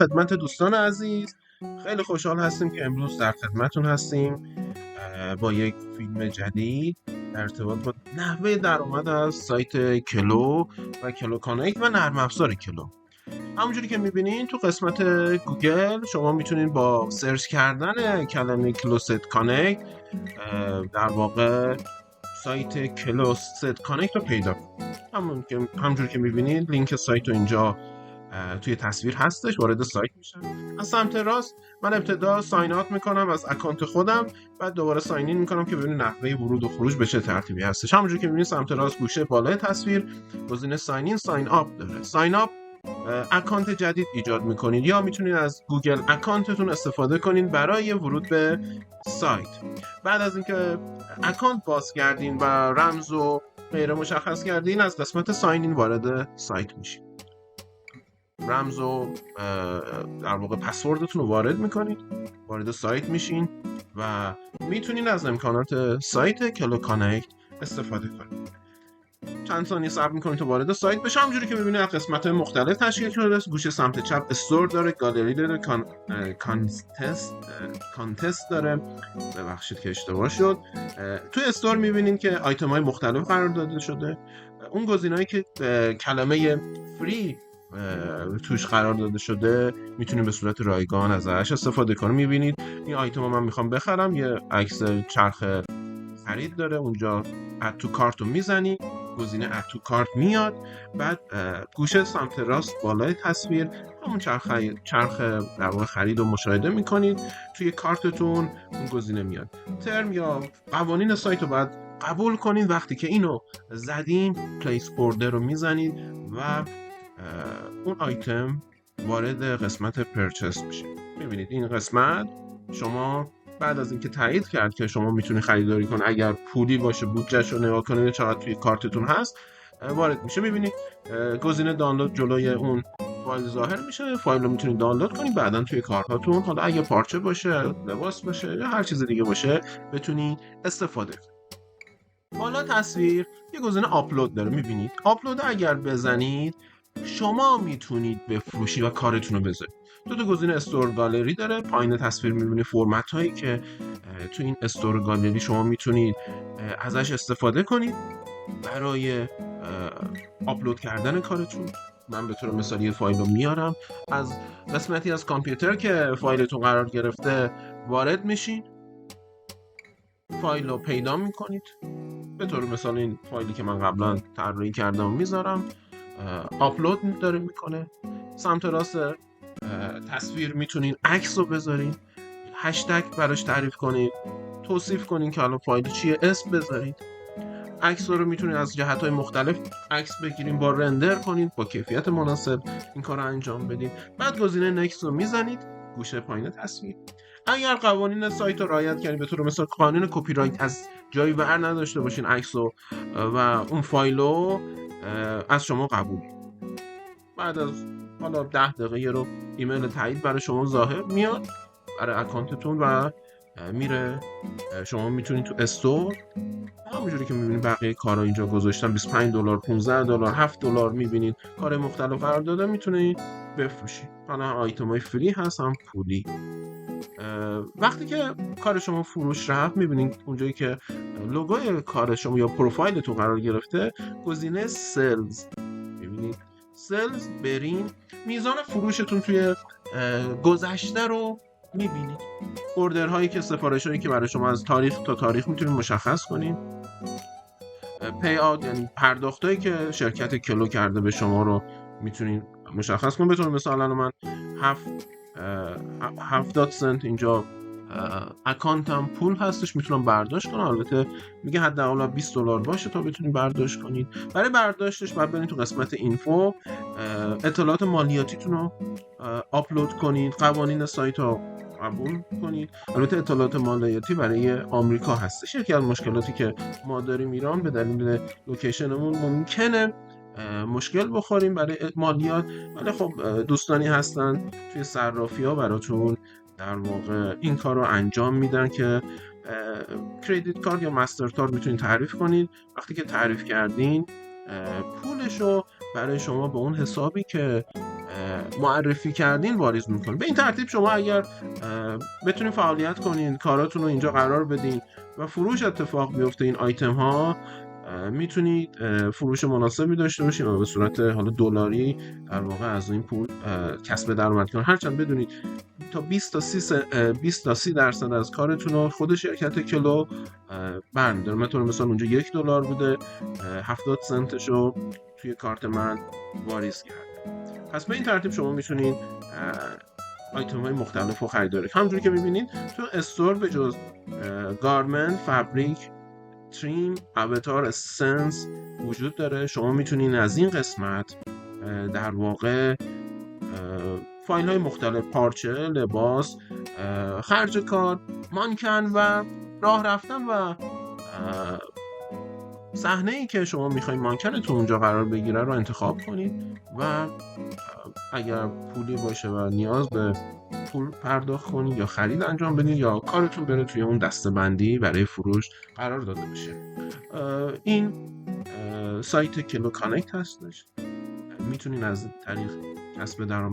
خدمت دوستان عزیز. خیلی خوشحال هستیم که امروز در خدمتون هستیم با یک فیلم جدید در ارتباط با نحوه درآمد از سایت کلو و کلو کانکت و نرم افزار کلو. همونجوری که میبینین تو قسمت گوگل شما میتونین با سرچ کردن کلمه کلوست کانکت در واقع سایت کلوست کانکت رو پیدا کنید. همونجوری که میبینید لینک سایت رو اینجا توی تصویر هستش. وارد سایت میشم. از سمت راست من ابتدا ساین آوت میکنم از اکانت خودم، بعد دوباره ساین این میکنم که ببینید نحوه ورود و خروج به چه ترتیبی هستش. همونجوری که میبینید سمت راست گوشه بالای تصویر گزینه ساین این ساین آپ داره. ساین آپ اکانت جدید ایجاد میکنید یا میتونید از گوگل اکانتتون استفاده کنید برای ورود به سایت. بعد از اینکه اکانت باز کردین و رمز و غیره مشخص کردین، از قسمت ساین این وارد سایت میشین. رمز و در واقع پسوردتون رو وارد میکنید، وارد سایت میشین و میتونین از امکانات سایت کلو کانکت استفاده کنید. چند ثانیه صبر میکنید تا وارد سایت بشه. همونجوری که میبینید از قسمت مختلف تشکیل شده است. گوشه سمت چپ استور داره، گالری داره، کانتست داره. ببخشید که اشتباه شد. توی استور میبینید که آیتم های مختلف قرار داده شده. اون گزینه‌ای که کلمه فری توش قرار داده شده میتونید به صورت رایگان ازش استفاده کنید. میبینید این آیتم رو من میخوام بخرم، یه عکس چرخ خرید داره، اونجا اد تو کارت رو میزنی، گزینه اد تو کارت میاد، بعد گوشه سمت راست بالای تصویر همون چرخ در واقع خرید رو مشاهده میکنید. توی کارتتون اون گزینه میاد. ترم یا قوانین سایت رو باید قبول کنید. وقتی که اینو زدین پلیس اوردر رو میزنید و اون آیتم وارد قسمت پرچس میشه. میبینید این قسمت شما بعد از اینکه تایید کرد که شما میتونید خریداری کنید، اگر پولی باشه بودجه‌شو نگاه کنید چقدر توی کارتتون هست، وارد میشه. میبینید گزینه دانلود جلوی اون فایل ظاهر میشه. فایل رو میتونید دانلود کنید، بعداً توی کارتاتون حالا اگه پارچه باشه، لباس باشه یا هر چیز دیگه باشه بتونید استفاده کنید. بالا تصویر یه گزینه آپلود داره. میبینید آپلود اگر بزنید شما میتونید بفروشید و کارتون رو بذارید. دو تا گزینه استور گالری داره. پایین تصویر میبینید فرمت هایی که تو این استور گالری شما میتونید ازش استفاده کنید برای آپلود کردن کارتون. من به طور مثالی فایل رو میارم از قسمتی از کامپیوتر که فایلتون قرار گرفته، وارد میشین، فایل رو پیدا میکنید. به طور مثال این فایلی که من قبلا طراحی کردم میذارم، آپلود داره میکنه. سمت راست تصویر میتونین عکس رو بذارین، هشتگ براش تعریف کنید، توصیف کنین که حالا فایل چیه، اسم بذارید. عکس رو میتونین از جهت‌های مختلف عکس بگیرین، با رندر کنید، با کیفیت مناسب این کار رو انجام بدین. بعد گزینه نکست رو میزنید گوشه پایین تصویر. اگر قوانین سایت رو رعایت کنید، به طور مثال قانون کپی رایت، از جایی ور نداشته باشین عکس رو و اون فایل رو از شما قبول. بعد از حالا 10 دقیقه رو ایمیل تایید برای شما ظاهر میاد برای اکانتتون و میره. شما میتونید تو استور همونجوری که میبینید بقیه کارا اینجا گذاشتم، $25، $15، $7 میبینید کار مختلف قرار داده، میتونید بفروشید. حالا آیتم های فری هست هم پولی. وقتی که کار شما فروش رفت، میبینید اونجایی که لوگوی کار شما یا پروفایلتون قرار گرفته گزینه سلز. میبینید سلز برین، میزان فروشتون توی گذشته رو میبینید. اوردرهایی که سفارش‌هایی که برای شما از تاریخ تا تاریخ میتونید مشخص کنید. پی آوت یعنی پرداختایی که شرکت کلو کرده به شما رو میتونید مشخص کنید. به طور مثال الان من 70 سنت اینجا اکانتم پول هستش، میتونم برداشت کنم. البته میگه حداقل $20 باشه تا بتونید برداشت کنید. برای برداشتش باید برید تو قسمت اینفو، اطلاعات مالیاتیتون رو آپلود کنید، قوانین سایت رو قبول کنید. البته اطلاعات مالیاتی برای آمریکا هستش. یکی از مشکلاتی که ما داریم ایران به دلیل لوکیشنمون ممکنه مشکل بخوریم برای مالیات، ولی خب دوستانی هستن توی صرافی‌ها براتون در واقع این کار رو انجام میدن که کریدیت کارت یا مستر کارت میتونید تعریف کنید. وقتی که تعریف کردین پولش رو برای شما به اون حسابی که معرفی کردین واریز میکنه. به این ترتیب شما اگر بتونین فعالیت کنین، کاراتون رو اینجا قرار بدین و فروش اتفاق بیفته این آیتم ها، میتونید فروش مناسبی داشته باشین و به صورت حالا دلاری در واقع از این پول کسب درآمد کنین. هرچند بدونید تا 20 تا 30% از کارتون رو خود شرکت کلو برمی‌داره. مثلا اونجا $1 بوده، 70 سنتشو توی کارت من واریز کرده. پس به این ترتیب شما میتونید آیتم های مختلف رو خریداری. همونجوری که میبینید تو استور به جز گارمنت، فابریک، تریم، اواتار، اسنس وجود داره. شما میتونین از این قسمت در واقع فایل های مختلف، پارچه، لباس، خرج کار، مانکن و راه رفتن و صحنه ای که شما میخواین مانکنتون اونجا قرار بگیره رو انتخاب کنید و اگر پولی باشه و نیاز به پول پرداخت کنید یا خرید انجام بدید یا کارتون بره توی اون دسته‌بندی برای فروش قرار داده بشه. این سایت کلو کانکت هستش، میتونین از طریق کسب درآمد